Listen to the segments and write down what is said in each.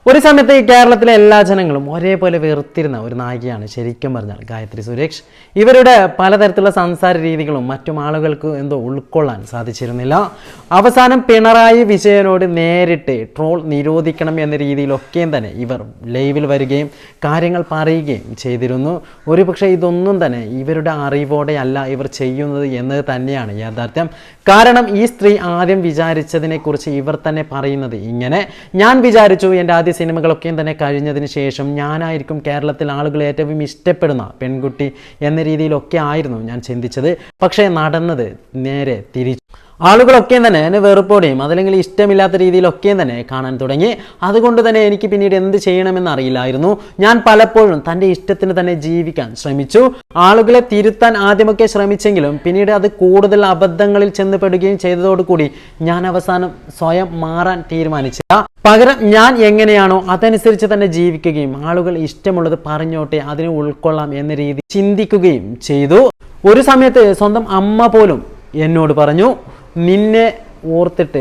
ഒരു സമയത്ത് ഈ കേരളത്തിലെ എല്ലാ ജനങ്ങളും ഒരേപോലെ വെറുത്തിരുന്ന ഒരു നായികയാണ് ശരിക്കും പറഞ്ഞാൽ ഗായത്രി സുരേഷ്. ഇവരുടെ പലതരത്തിലുള്ള സംസാര രീതികളും മറ്റും ആളുകൾക്ക് എന്തോ ഉൾക്കൊള്ളാൻ സാധിച്ചിരുന്നില്ല. അവസാനം പിണറായി വിജയനോട് നേരിട്ട് ട്രോൾ നിരോധിക്കണം എന്ന രീതിയിലൊക്കെയും തന്നെ ഇവർ ലൈവിൽ വരികയും കാര്യങ്ങൾ പറയുകയും ചെയ്തിരുന്നു. ഒരുപക്ഷെ ഇതൊന്നും തന്നെ ഇവരുടെ അറിവോടെ അല്ല ഇവർ ചെയ്യുന്നത് എന്നത് തന്നെയാണ് യാഥാർത്ഥ്യം. കാരണം ഈ സ്ത്രീ ആദ്യം വിചാരിച്ചതിനെക്കുറിച്ച് ഇവർ തന്നെ പറയുന്നത് ഇങ്ങനെ: ഞാൻ വിചാരിച്ചു എൻ്റെ ആദ്യ സിനിമകളൊക്കെയും തന്നെ കഴിഞ്ഞതിന് ശേഷം ഞാനായിരിക്കും കേരളത്തിൽ ആളുകൾ ഏറ്റവും ഇഷ്ടപ്പെടുന്ന പെൺകുട്ടി എന്ന രീതിയിലൊക്കെ ആയിരുന്നു ഞാൻ ചിന്തിച്ചത്. പക്ഷേ നടന്നത് നേരെ തിരിച്ചു. ആളുകളൊക്കെയും തന്നെ എന്നെ വെറുപ്പോടെയും അതല്ലെങ്കിൽ ഇഷ്ടമില്ലാത്ത രീതിയിലൊക്കെയും തന്നെ കാണാൻ തുടങ്ങി. അതുകൊണ്ട് തന്നെ എനിക്ക് പിന്നീട് എന്ത് ചെയ്യണമെന്ന് അറിയില്ലായിരുന്നു. ഞാൻ പലപ്പോഴും തൻ്റെ ഇഷ്ടത്തിന് തന്നെ ജീവിക്കാൻ ശ്രമിച്ചു. ആളുകളെ തിരുത്താൻ ആദ്യമൊക്കെ ശ്രമിച്ചെങ്കിലും പിന്നീട് അത് കൂടുതൽ അബദ്ധങ്ങളിൽ ചെന്നപ്പെടുകയും ചെയ്തതോടുകൂടി ഞാൻ അവസാനം സ്വയം മാറാൻ തീരുമാനിച്ചില്ല. പകരം ഞാൻ എങ്ങനെയാണോ അതനുസരിച്ച് തന്നെ ജീവിക്കുകയും ആളുകൾ ഇഷ്ടമുള്ളത് പറഞ്ഞോട്ടെ, അതിനെ ഉൾക്കൊള്ളാം എന്ന രീതി ചിന്തിക്കുകയും ചെയ്തു. ഒരു സമയത്ത് സ്വന്തം അമ്മ പോലും എന്നോട് പറഞ്ഞു, നിന്നെ ഓർത്തിട്ട്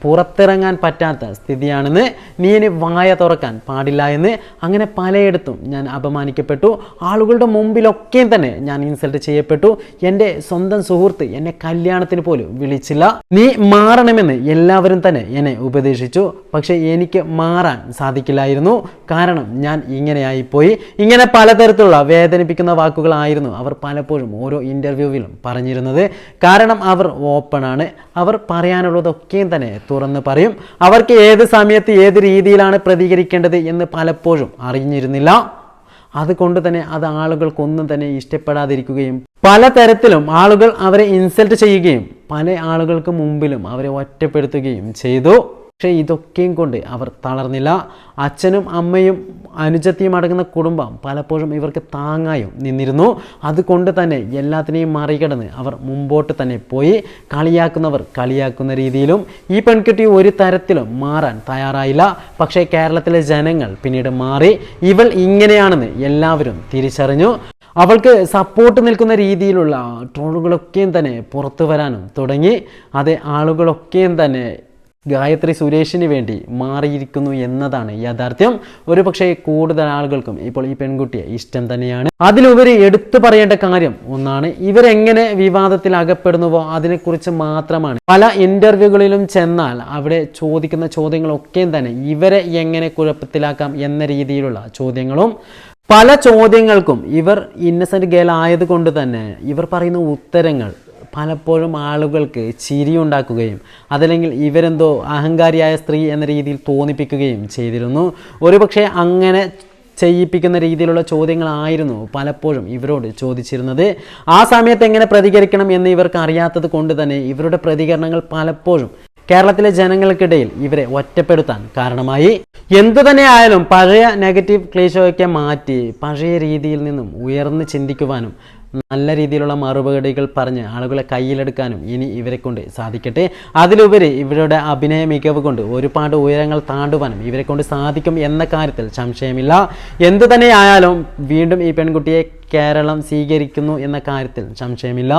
പുറത്തിറങ്ങാൻ പറ്റാത്ത സ്ഥിതിയാണെന്ന്, നീ ഇനി വായ തുറക്കാൻ പാടില്ല എന്ന്. അങ്ങനെ പലയിടത്തും ഞാൻ അപമാനിക്കപ്പെട്ടു. ആളുകളുടെ മുമ്പിലൊക്കെയും തന്നെ ഞാൻ ഇൻസൾട്ട് ചെയ്യപ്പെട്ടു. എൻ്റെ സ്വന്തം സുഹൃത്ത് എന്നെ കല്യാണത്തിന് പോലും വിളിച്ചില്ല. നീ മാറണമെന്ന് എല്ലാവരും തന്നെ എന്നെ ഉപദേശിച്ചു. പക്ഷെ എനിക്ക് മാറാൻ സാധിക്കില്ലായിരുന്നു. കാരണം ഞാൻ ഇങ്ങനെയായിപ്പോയി. ഇങ്ങനെ പലതരത്തിലുള്ള വേദനിപ്പിക്കുന്ന വാക്കുകളായിരുന്നു അവർ പലപ്പോഴും ഓരോ ഇൻ്റർവ്യൂവിലും പറഞ്ഞിരുന്നത്. കാരണം അവർ ഓപ്പണാണ്. അവർ പറയാനുള്ളതൊക്കെയും തന്നെ തുറന്ന് പറയും. അവർക്ക് ഏത് സമയത്ത് ഏത് രീതിയിലാണ് പ്രതികരിക്കേണ്ടത് എന്ന് പലപ്പോഴും അറിഞ്ഞിരുന്നില്ല. അതുകൊണ്ട് തന്നെ അത് ആളുകൾക്കൊന്നും തന്നെ ഇഷ്ടപ്പെടാതിരിക്കുകയും പലതരത്തിലും ആളുകൾ അവരെ ഇൻസൾട്ട് ചെയ്യുകയും പല ആളുകൾക്ക് മുമ്പിലും അവരെ ഒറ്റപ്പെടുത്തുകയും ചെയ്തു. പക്ഷേ ഇതൊക്കെയും കൊണ്ട് അവർ തളർന്നില്ല. അച്ഛനും അമ്മയും അനുജത്തിയും അടങ്ങുന്ന കുടുംബം പലപ്പോഴും ഇവർക്ക് താങ്ങായും നിന്നിരുന്നു. അതുകൊണ്ട് തന്നെ എല്ലാത്തിനെയും മറികടന്ന് അവർ മുമ്പോട്ട് തന്നെ പോയി. കളിയാക്കുന്നവർ കളിയാക്കുന്ന രീതിയിലും ഈ പെൺകുട്ടി ഒരു തരത്തിലും മാറാൻ തയ്യാറായില്ല. പക്ഷേ കേരളത്തിലെ ജനങ്ങൾ പിന്നീട് മാറി. ഇവൾ ഇങ്ങനെയാണെന്ന് എല്ലാവരും തിരിച്ചറിഞ്ഞു. അവൾക്ക് സപ്പോർട്ട് നിൽക്കുന്ന രീതിയിലുള്ള ട്രോളുകളൊക്കെയും തന്നെ പുറത്തു വരാനും തുടങ്ങി. അത് ആളുകളൊക്കെയും തന്നെ ഗായത്രി സുരേഷിന് വേണ്ടി മാറിയിരിക്കുന്നു എന്നതാണ് യാഥാർത്ഥ്യം. ഒരു പക്ഷേ കൂടുതൽ ആളുകൾക്കും ഇപ്പോൾ ഈ പെൺകുട്ടിയെ ഇഷ്ടം തന്നെയാണ്. അതിലുപരി എടുത്തു പറയേണ്ട കാര്യം ഒന്നാണ്, ഇവരെങ്ങനെ വിവാദത്തിൽ അകപ്പെടുന്നുവോ അതിനെക്കുറിച്ച് മാത്രമാണ്. പല ഇൻ്റർവ്യൂകളിലും ചെന്നാൽ അവിടെ ചോദിക്കുന്ന ചോദ്യങ്ങളൊക്കെയും തന്നെ ഇവരെ എങ്ങനെ കുഴപ്പത്തിലാക്കാം എന്ന രീതിയിലുള്ള ചോദ്യങ്ങളും, പല ചോദ്യങ്ങൾക്കും ഇവർ ഇന്നസെൻ്റ് ഗേൾ ആയതുകൊണ്ട് തന്നെ ഇവർ പറയുന്ന ഉത്തരങ്ങൾ പലപ്പോഴും ആളുകൾക്ക് ചിരിയുണ്ടാക്കുകയും അതല്ലെങ്കിൽ ഇവരെന്തോ അഹങ്കാരിയായ സ്ത്രീ എന്ന രീതിയിൽ തോന്നിപ്പിക്കുകയും ചെയ്തിരുന്നു. ഒരുപക്ഷെ അങ്ങനെ ചെയ്യിപ്പിക്കുന്ന രീതിയിലുള്ള ചോദ്യങ്ങളായിരുന്നു പലപ്പോഴും ഇവരോട് ചോദിച്ചിരുന്നത്. ആ സമയത്ത് എങ്ങനെ പ്രതികരിക്കണം എന്ന് ഇവർക്ക് അറിയാത്തത് കൊണ്ട് തന്നെ ഇവരുടെ പ്രതികരണങ്ങൾ പലപ്പോഴും കേരളത്തിലെ ജനങ്ങൾക്കിടയിൽ ഇവരെ ഒറ്റപ്പെടുത്താൻ കാരണമായി. എന്തു തന്നെ ആയാലും പഴയ നെഗറ്റീവ് ക്ലീശയൊക്കെ മാറ്റി പഴയ രീതിയിൽ നിന്നും ഉയർന്ന് ചിന്തിക്കുവാനും നല്ല രീതിയിലുള്ള മറുപടികൾ പറഞ്ഞ് ആളുകളെ കയ്യിലെടുക്കാനും ഇനി ഇവരെ കൊണ്ട് സാധിക്കട്ടെ. അതിലുപരി ഇവരുടെ അഭിനയ മികവ് കൊണ്ട് ഒരുപാട് ഉയരങ്ങൾ താണ്ടുവാനും ഇവരെ കൊണ്ട് സാധിക്കും എന്ന കാര്യത്തിൽ സംശയമില്ല. എന്തു തന്നെ ആയാലും വീണ്ടും ഈ പെൺകുട്ടിയെ കേരളം സ്വീകരിക്കുന്നു എന്ന കാര്യത്തിൽ സംശയമില്ല.